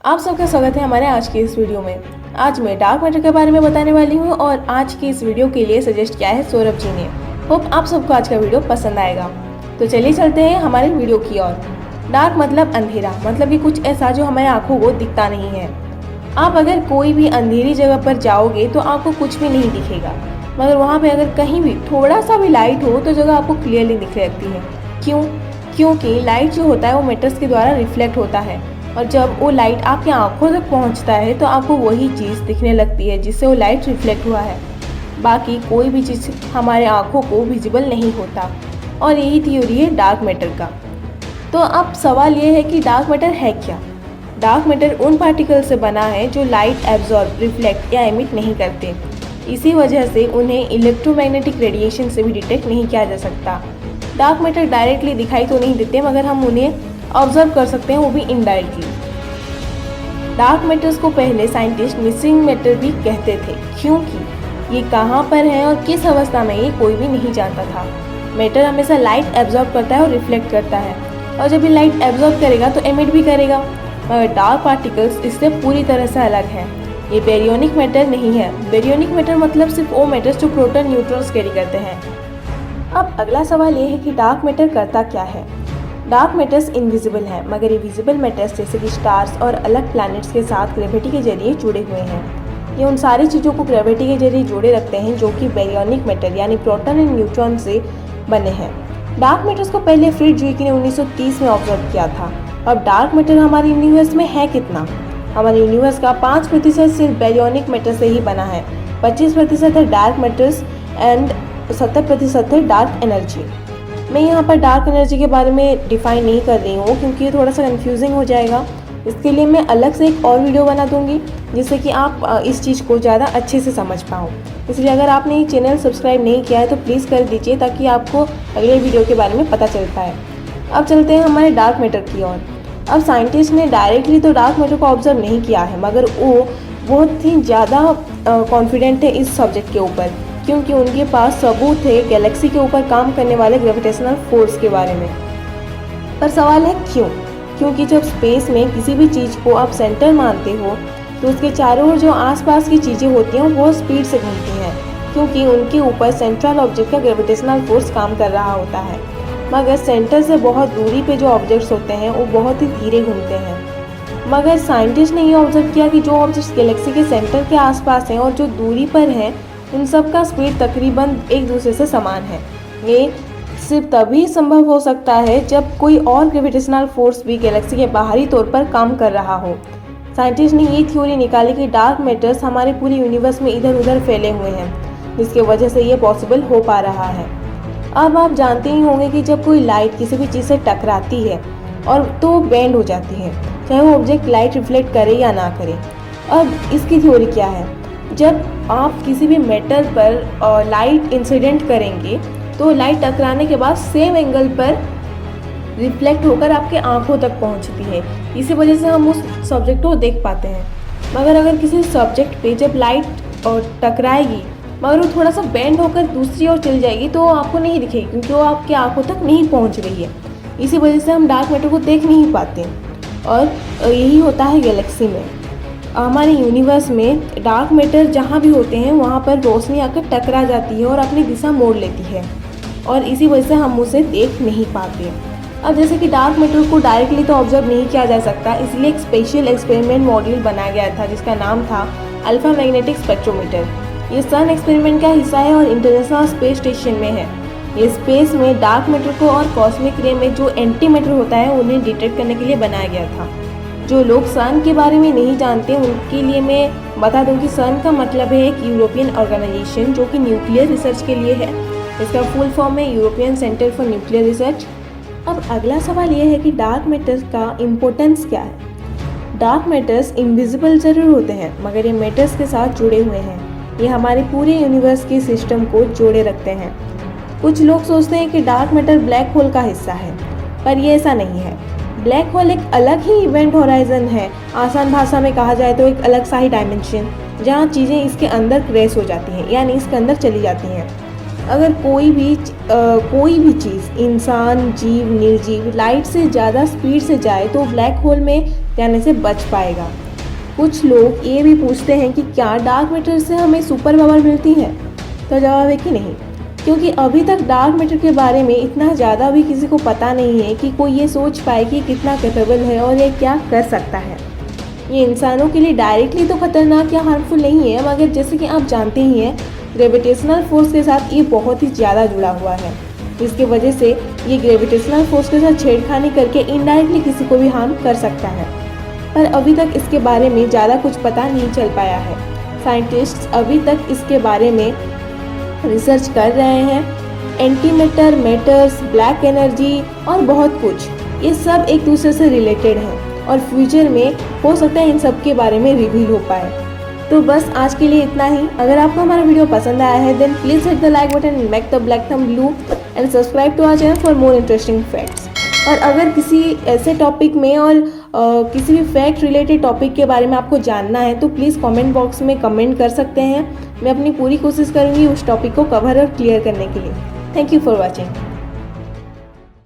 आप सबका स्वागत है हमारे आज की इस वीडियो में। आज मैं डार्क मैटर के बारे में बताने वाली हूँ और आज की इस वीडियो के लिए सजेस्ट किया है सौरभ जी ने। होप आप सबको आज का वीडियो पसंद आएगा। तो चलिए चलते हैं हमारे वीडियो की ओर। डार्क मतलब अंधेरा, मतलब कि कुछ ऐसा जो हमारे आंखों को दिखता नहीं है। आप अगर कोई भी अंधेरी जगह पर जाओगे तो आपको कुछ भी नहीं दिखेगा, मगर वहाँ पे अगर कहीं भी थोड़ा सा भी लाइट हो तो जगह आपको क्लियरली दिख लगती है। क्यों? क्योंकि लाइट जो होता है वो मैटर्स के द्वारा रिफ्लेक्ट होता है और जब वो लाइट आपकी आंखों तक पहुंचता है तो आपको वही चीज़ दिखने लगती है जिससे वो लाइट रिफ्लेक्ट हुआ है। बाकी कोई भी चीज़ हमारे आंखों को विजिबल नहीं होता और यही थ्योरी है डार्क मैटर का। तो अब सवाल ये है कि डार्क मैटर है क्या? डार्क मैटर उन पार्टिकल से बना है जो लाइट एब्जॉर्ब, रिफ्लेक्ट या एमिट नहीं करते। इसी वजह से उन्हें इलेक्ट्रोमैग्नेटिक रेडिएशन से भी डिटेक्ट नहीं किया जा सकता। डार्क मैटर डायरेक्टली दिखाई तो नहीं देते, मगर हम उन्हें ऑब्जर्व कर सकते हैं, वो भी इनडायरेक्टली। डार्क मैटर्स को पहले साइंटिस्ट मिसिंग मैटर भी कहते थे, क्योंकि ये कहाँ पर है और किस अवस्था में ये कोई भी नहीं जानता था। मैटर हमेशा लाइट एब्जॉर्ब करता है और रिफ्लेक्ट करता है, और जब ये लाइट एब्जॉर्ब करेगा तो एमिट भी करेगा। मगर डार्क पार्टिकल्स इससे पूरी तरह से अलग हैं। ये बेरियोनिक मैटर नहीं है। बेरियोनिक मैटर मतलब सिर्फ वो मैटर्स जो प्रोटॉन न्यूट्रॉन्स कैरी करते हैं। अब अगला सवाल ये है कि डार्क मैटर करता क्या है। डार्क मैटर्स इनविजिबल हैं, मगर ये विजिबल मैटर्स जैसे कि स्टार्स और अलग प्लैनेट्स के साथ ग्रेविटी के जरिए जुड़े हुए हैं। ये उन सारी चीज़ों को ग्रेविटी के जरिए जोड़े रखते हैं जो कि बेरियोनिक मैटर यानी प्रोटॉन एंड न्यूट्रॉन से बने हैं। डार्क मैटर्स को पहले फ्रिट्ज ज़ुईकी ने 1930 में ऑब्जर्व किया था। अब डार्क मैटर हमारे यूनिवर्स में है कितना? हमारे यूनिवर्स का 5% सिर्फ बेरियोनिक मैटर से ही बना है, 25% है डार्क मैटर्स एंड 70% है डार्क एनर्जी। मैं यहाँ पर डार्क एनर्जी के बारे में डिफाइन नहीं कर रही हूँ क्योंकि ये थोड़ा सा कंफ्यूजिंग हो जाएगा। इसके लिए मैं अलग से एक और वीडियो बना दूँगी जिससे कि आप इस चीज़ को ज़्यादा अच्छे से समझ पाओ। इसलिए अगर आपने ये चैनल सब्सक्राइब नहीं किया है तो प्लीज़ कर दीजिए ताकि आपको अगले वीडियो के बारे में पता चल पाए। अब चलते हैं हमारे डार्क मैटर की ओर। अब साइंटिस्ट ने डायरेक्टली तो डार्क मैटर को ऑब्जर्व नहीं किया है, मगर वो बहुत ही ज़्यादा कॉन्फिडेंट है इस सब्जेक्ट के ऊपर, क्योंकि उनके पास सबूत है गैलेक्सी के ऊपर काम करने वाले ग्रेविटेशनल फोर्स के बारे में। पर सवाल है क्यों? क्योंकि जब स्पेस में किसी भी चीज़ को आप सेंटर मानते हो तो उसके चारों ओर जो आसपास की चीज़ें होती हैं वो बहुत स्पीड से घूमती हैं, क्योंकि उनके ऊपर सेंट्रल ऑब्जेक्ट का ग्रेविटेशनल फोर्स काम कर रहा होता है। मगर सेंटर से बहुत दूरी पे जो ऑब्जेक्ट्स होते हैं वो बहुत ही धीरे घूमते हैं। मगर साइंटिस्ट ने ये ऑब्जर्व किया कि जो ऑब्जेक्ट्स गैलेक्सी के सेंटर के आसपास हैं और जो दूरी पर हैं उन सब का स्पीड तकरीबन एक दूसरे से समान है। ये सिर्फ तभी संभव हो सकता है जब कोई और ग्रेविटेशनल फोर्स भी गैलेक्सी के बाहरी तौर पर काम कर रहा हो। साइंटिस्ट ने ये थ्योरी निकाली कि डार्क मैटर्स हमारे पूरे यूनिवर्स में इधर उधर फैले हुए हैं, जिसकी वजह से ये पॉसिबल हो पा रहा है। अब आप जानते ही होंगे कि जब कोई लाइट किसी भी चीज़ से टकराती है और तो बेंड हो जाती है, चाहे वो ऑब्जेक्ट लाइट रिफ्लेक्ट करे या ना करे। अब इसकी थ्योरी क्या है? जब आप किसी भी मेटल पर लाइट इंसिडेंट करेंगे तो लाइट टकराने के बाद सेम एंगल पर रिफ्लेक्ट होकर आपके आंखों तक पहुंचती है। इसी वजह से हम उस सब्जेक्ट को देख पाते हैं। मगर अगर किसी सब्जेक्ट पे जब लाइट टकराएगी मगर वो थोड़ा सा बेंड होकर दूसरी ओर चली जाएगी तो आपको नहीं दिखेगी, क्योंकि वो आपके आंखों तक नहीं पहुंच रही है। इसी वजह से हम डार्क मैटर को देख नहीं पाते। और यही होता है गैलेक्सी में। हमारे यूनिवर्स में डार्क मैटर जहाँ भी होते हैं वहाँ पर रोशनी आकर टकरा जाती है और अपनी दिशा मोड़ लेती है, और इसी वजह से हम उसे देख नहीं पाते। अब जैसे कि डार्क मैटर को डायरेक्टली तो ऑब्जर्व नहीं किया जा सकता, इसलिए एक स्पेशल एक्सपेरिमेंट मॉड्यूल बनाया गया था जिसका नाम था अल्फा मैग्नेटिक स्पेक्ट्रोमीटर। ये सन एक्सपेरिमेंट का हिस्सा है और इंटरनेशनल स्पेस स्टेशन में है। ये स्पेस में डार्क मैटर को और कॉस्मिक रे में जो एंटी मैटर होता है उन्हें डिटेक्ट करने के लिए बनाया गया था। जो लोग सन के बारे में नहीं जानते उनके लिए मैं बता दूं कि सन का मतलब है एक यूरोपियन ऑर्गेनाइजेशन जो कि न्यूक्लियर रिसर्च के लिए है। इसका फुल फॉर्म है European centre for nuclear research. अब अगला सवाल यह है कि डार्क मैटर्स का इम्पोर्टेंस क्या है। डार्क मैटर्स इनविजिबल ज़रूर होते हैं, मगर ये मैटर्स के साथ जुड़े हुए हैं। ये हमारे पूरे यूनिवर्स के सिस्टम को जोड़े रखते हैं। कुछ लोग सोचते हैं कि डार्क मैटर ब्लैक होल का हिस्सा है, पर ये ऐसा नहीं है। ब्लैक होल एक अलग ही इवेंट होराइजन है। आसान भाषा में कहा जाए तो एक अलग सा ही डायमेंशन, जहाँ चीज़ें इसके अंदर क्रैश हो जाती हैं, यानी इसके अंदर चली जाती हैं। अगर कोई भी चीज़, इंसान, जीव, निर्जीव लाइट से ज़्यादा स्पीड से जाए तो ब्लैक होल में जाने से बच पाएगा। कुछ लोग ये भी पूछते हैं कि क्या डार्क मैटर से हमें सुपर पावर मिलती है, तो जवाब है कि नहीं, क्योंकि अभी तक डार्क मैटर के बारे में इतना ज़्यादा भी किसी को पता नहीं है कि कोई ये सोच पाए कि कितना कैपेबल है और ये क्या कर सकता है। ये इंसानों के लिए डायरेक्टली तो खतरनाक या हार्मफुल नहीं है, मगर जैसे कि आप जानते ही हैं ग्रेविटेशनल फोर्स के साथ ये बहुत ही ज़्यादा जुड़ा हुआ है। इसकी वजह से ये ग्रेविटेशनल फोर्स के साथ छेड़खानी करके इनडायरेक्टली किसी को भी हार्म कर सकता है, पर अभी तक इसके बारे में ज़्यादा कुछ पता नहीं चल पाया है। साइंटिस्ट्स अभी तक इसके बारे में रिसर्च कर रहे हैं। Anti matter, matters, black energy और बहुत कुछ, ये सब एक दूसरे से रिलेटेड हैं और फ्यूचर में हो सकता है इन सब के बारे में रिवील हो पाए। तो बस आज के लिए इतना ही। अगर आपको हमारा वीडियो पसंद आया है then please hit the like button and make the black thumb blue and subscribe to our channel for more interesting facts. और अगर किसी ऐसे टॉपिक में और किसी भी फैक्ट रिलेटेड टॉपिक के बारे में आपको जानना है तो प्लीज़ कमेंट बॉक्स में कमेंट कर सकते हैं। मैं अपनी पूरी कोशिश करूँगी उस टॉपिक को कवर और क्लियर करने के लिए। Thank you for watching.